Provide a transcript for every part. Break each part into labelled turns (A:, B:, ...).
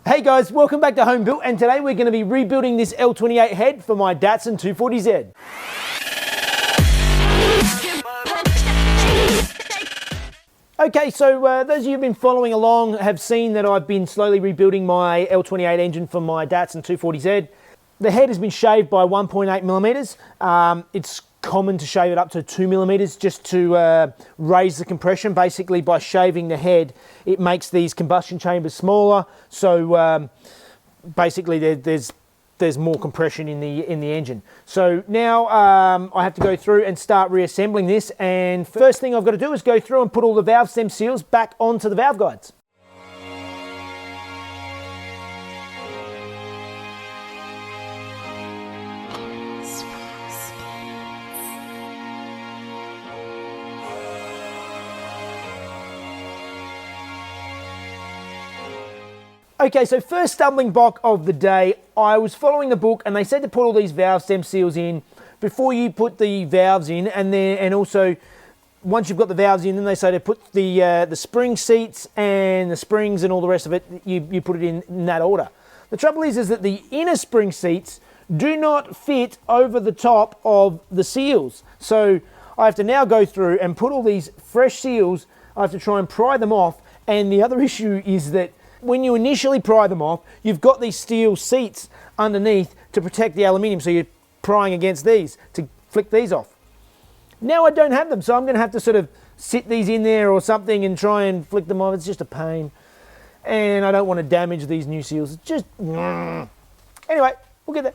A: Hey guys, welcome back to Home Built, and today we're going to be rebuilding this L28 head for my Datsun 240Z. Okay, so those of you who've been following along have seen that I've been slowly rebuilding my L28 engine for my Datsun 240Z. The head has been shaved by 1.8 millimeters. It's common to shave it up to 2 millimeters just to raise the compression. Basically, by shaving the head, it makes these combustion chambers smaller. So basically, there's more compression in the engine. So now I have to go through and start reassembling this. And first thing I've got to do is go through and put all the valve stem seals back onto the valve guides. Okay, so first stumbling block of the day, I was following the book and they said to put all these valve stem seals in before you put the valves in, and also once you've got the valves in, then they say to put the spring seats and the springs and all the rest of it, you put it in that order. The trouble is that the inner spring seats do not fit over the top of the seals. So I have to now go through and put all these fresh seals. I have to try and pry them off, and the other issue is that when you initially pry them off, you've got these steel seats underneath to protect the aluminium, so you're prying against these to flick these off. Now I don't have them, so I'm going to have to sort of sit these in there or something and try and flick them off. It's just a pain, and I don't want to damage these new seals. It's just... Anyway, we'll get there.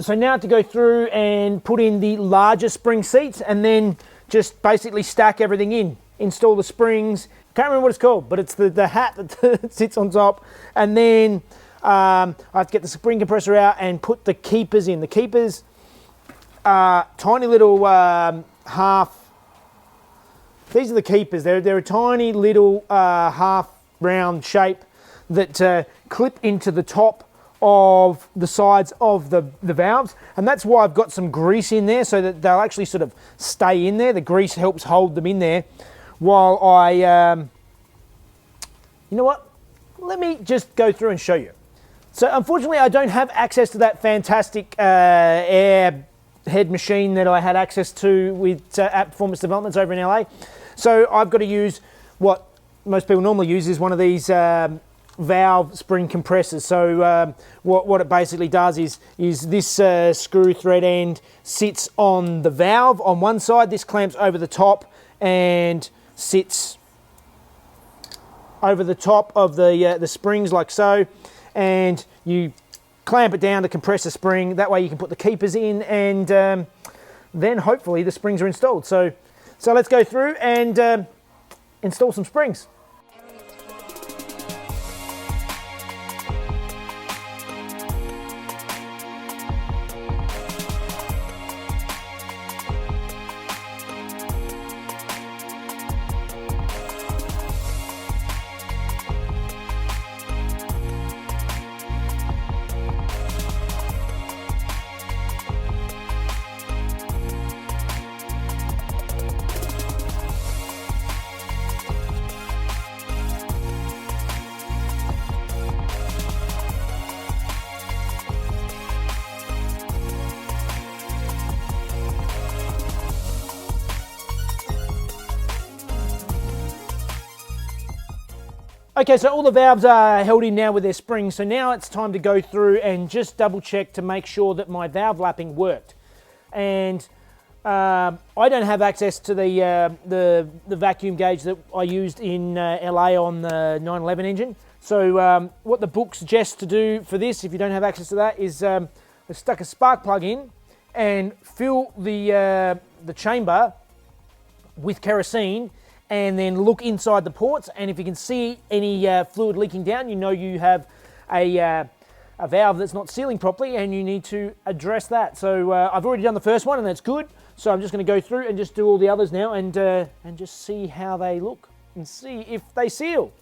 A: So now to go through and put in the larger spring seats and then just basically stack everything in. Install the springs. Can't remember what it's called, but it's the hat that sits on top. And then I have to get the spring compressor out and put the keepers in. The keepers are tiny little these are the keepers. They're a tiny little half round shape that clip into the top of the sides of the valves, and that's why I've got some grease in there so that they'll actually sort of stay in there. The grease helps hold them in there while I you know what, let me just go through and show you. So unfortunately I don't have access to that fantastic air head machine that I had access to with at Performance Developments over in LA, so I've got to use what most people normally use, is one of these valve spring compressors. So what it basically does is this screw thread end sits on the valve on one side. This clamps over the top and sits over the top of the springs like so, and you clamp it down to compress the spring. That way you can put the keepers in, and then hopefully the springs are installed. So let's go through and install some springs. Okay, so all the valves are held in now with their springs, so now it's time to go through and just double check to make sure that my valve lapping worked. And I don't have access to the vacuum gauge that I used in LA on the 911 engine. So what the book suggests to do for this, if you don't have access to that, is I stuck a spark plug in and fill the chamber with kerosene and then look inside the ports, and if you can see any fluid leaking down, you know you have a valve that's not sealing properly and you need to address that. So I've already done the first one and that's good. So I'm just going to go through and just do all the others now and just see how they look and see if they seal.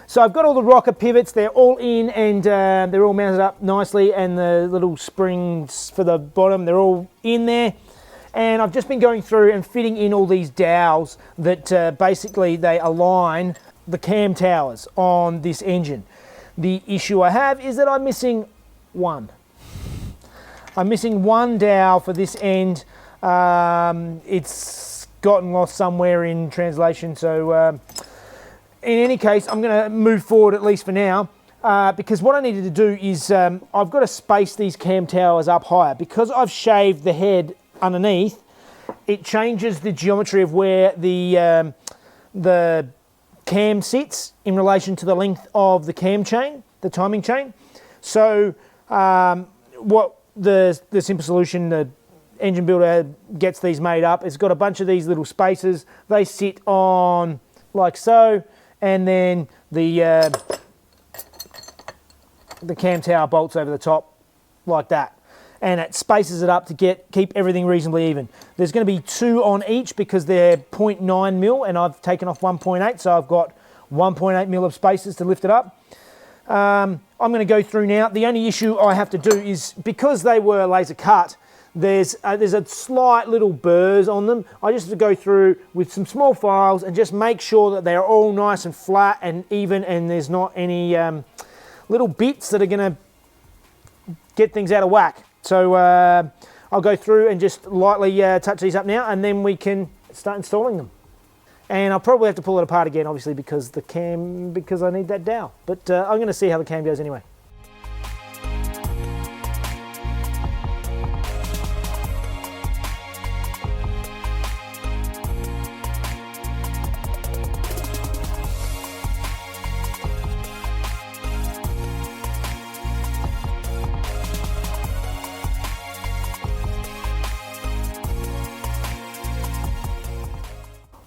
A: So I've got all the rocker pivots, they're all in and they're all mounted up nicely, and the little springs for the bottom, they're all in there. And I've just been going through and fitting in all these dowels that basically they align the cam towers on this engine. The issue I have is that I'm missing one. I'm missing one dowel for this end. It's gotten lost somewhere in translation, so in any case, I'm going to move forward at least for now, because what I needed to do is I've got to space these cam towers up higher. Because I've shaved the head underneath, it changes the geometry of where the cam sits in relation to the length of the cam chain, the timing chain. So what the simple solution, the engine builder gets these made up. It's got a bunch of these little spacers. They sit on like so. And then the cam tower bolts over the top like that, and it spaces it up to keep everything reasonably even. There's going to be 2 on each because they're 0.9 mil, and I've taken off 1.8, so I've got 1.8 mil of spacers to lift it up. I'm going to go through now. The only issue I have to do is, because they were laser cut, there's a slight little burrs on them. I just have to go through with some small files and just make sure that they're all nice and flat and even, and there's not any little bits that are going to get things out of whack. So I'll go through and just lightly touch these up now, and then we can start installing them. And I'll probably have to pull it apart again, obviously, because I need that dowel. But I'm going to see how the cam goes anyway.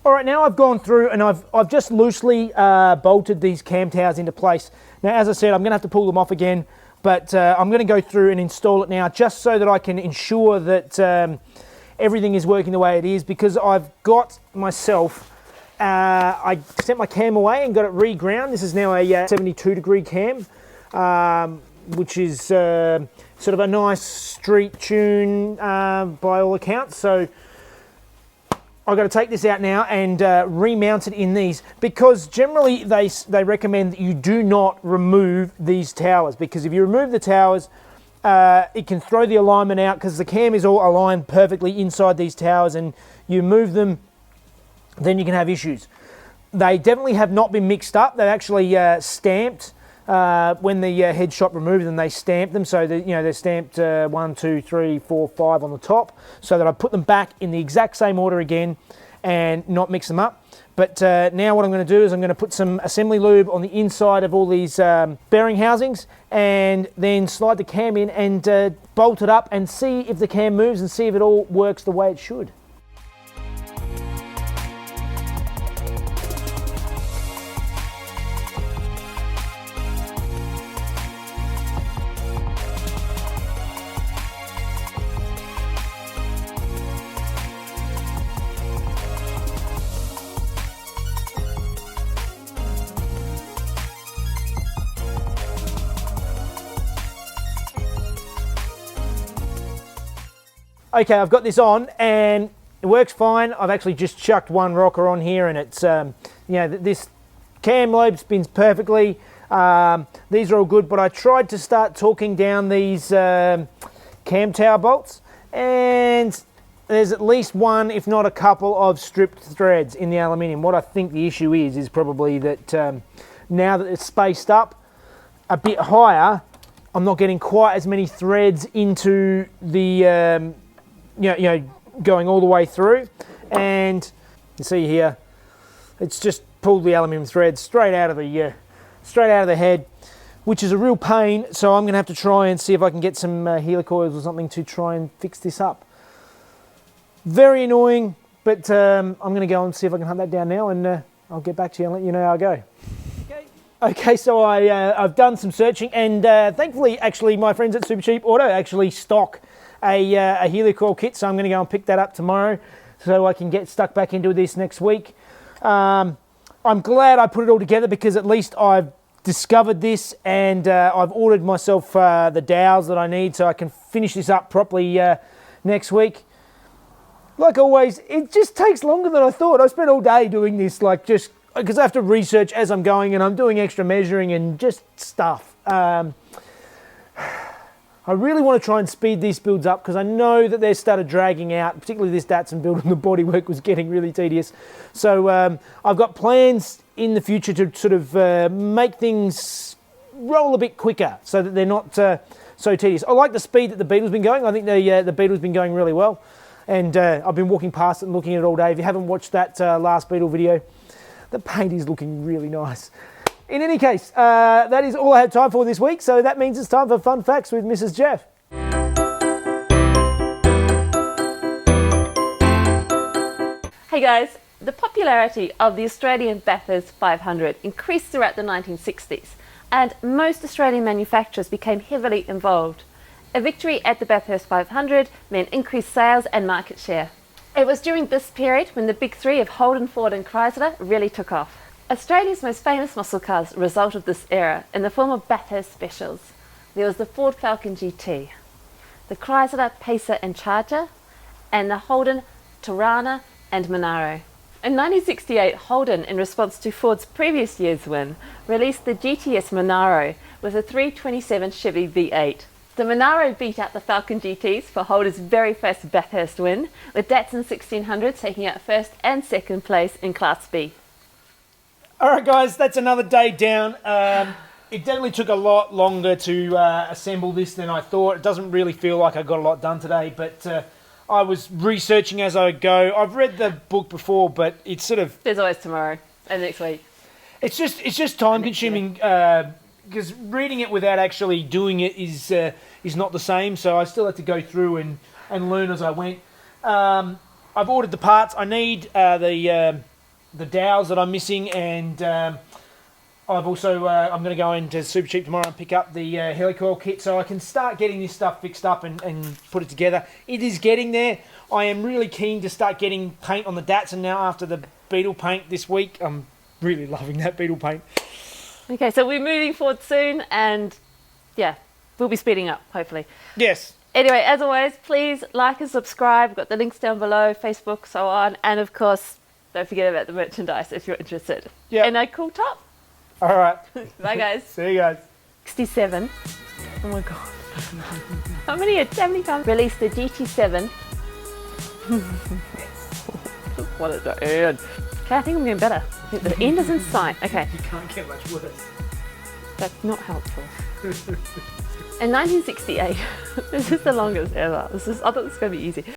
A: All right, now I've gone through and I've just loosely bolted these cam towers into place. Now, as I said, I'm going to have to pull them off again, but I'm going to go through and install it now just so that I can ensure that everything is working the way it is, because I've got myself, I sent my cam away and got it reground. This is now a 72-degree cam, which is sort of a nice street tune by all accounts. So I've got to take this out now and remount it in these, because generally they recommend that you do not remove these towers, because if you remove the towers, it can throw the alignment out, because the cam is all aligned perfectly inside these towers, and you move them, then you can have issues. They definitely have not been mixed up. They're actually stamped. When the head shop removed them, they stamped them, so that, they're stamped 1, 2, 3, 4, 5 on the top, so that I put them back in the exact same order again and not mix them up. But now what I'm going to do is I'm going to put some assembly lube on the inside of all these bearing housings, and then slide the cam in and bolt it up and see if the cam moves and see if it all works the way it should. Okay, I've got this on and it works fine. I've actually just chucked one rocker on here and it's, this cam lobe spins perfectly. These are all good, but I tried to start torquing down these cam tower bolts and there's at least one, if not a couple, of stripped threads in the aluminium. What I think the issue is probably that now that it's spaced up a bit higher, I'm not getting quite as many threads into the, going all the way through. And you see here, it's just pulled the aluminium threads straight out of the head, which is a real pain. So I'm going to have to try and see if I can get some helicoils or something to try and fix this up. Very annoying, but I'm going to go and see if I can hunt that down now, and I'll get back to you and let you know how I go. Okay, so I've done some searching, and thankfully, actually, my friends at Super Cheap Auto actually stock a helicoil kit, so I'm going to go and pick that up tomorrow so I can get stuck back into this next week. I'm glad I put it all together because at least I've discovered this, and I've ordered myself the dowels that I need so I can finish this up properly next week. Like always, it just takes longer than I thought. I spent all day doing this, just because I have to research as I'm going and I'm doing extra measuring and just stuff. I really want to try and speed these builds up because I know that they started dragging out, particularly this Datsun build and the bodywork was getting really tedious. So I've got plans in the future to sort of make things roll a bit quicker so that they're not so tedious. I like the speed that the Beetle's been going. I think the Beetle's been going really well. And I've been walking past it and looking at it all day. If you haven't watched that last Beetle video, the paint is looking really nice. In any case, that is all I have time for this week. So that means it's time for Fun Facts with Mrs. Jeff.
B: Hey guys, the popularity of the Australian Bathurst 500 increased throughout the 1960s, and most Australian manufacturers became heavily involved. A victory at the Bathurst 500 meant increased sales and market share. It was during this period when the big three of Holden, Ford and Chrysler really took off. Australia's most famous muscle cars result of this era in the form of Bathurst specials. There was the Ford Falcon GT, the Chrysler Pacer and Charger, and the Holden Torana and Monaro. In 1968, Holden, in response to Ford's previous year's win, released the GTS Monaro with a 327 Chevy V8. The Monaro beat out the Falcon GTs for Holden's very first Bathurst win, with Datsun 1600 taking out first and second place in Class B.
A: Alright guys, that's another day down. It definitely took a lot longer to assemble this than I thought. It doesn't really feel like I got a lot done today, but I was researching as I go. I've read the book before, but it's sort of...
B: There's always tomorrow and next week.
A: It's just time consuming because reading it without actually doing it is not the same. So I still had to go through and learn as I went. I've ordered the parts. I need the dowels that I'm missing, and I've also I'm going to go into Super Cheap tomorrow and pick up the helicoil kit so I can start getting this stuff fixed up and put it together. It is getting there. I am really keen to start getting paint on the Datsun now after the Beetle paint this week. I'm really loving that Beetle paint.
B: Okay, so we're moving forward soon, and yeah, we'll be speeding up, hopefully.
A: Yes.
B: Anyway, as always, please like and subscribe. We've got the links down below, Facebook, so on. And of course, don't forget about the merchandise if you're interested.
A: Yeah.
B: And a cool top.
A: All right.
B: Bye, guys.
A: See you guys.
B: 67. Oh my God. How many times released the GT7? What is the end? Okay, I think I'm getting better. The end is in sight. Okay.
A: You can't get much worse.
B: That's not helpful. In 1968, this is the longest ever. I thought this was going to be easy.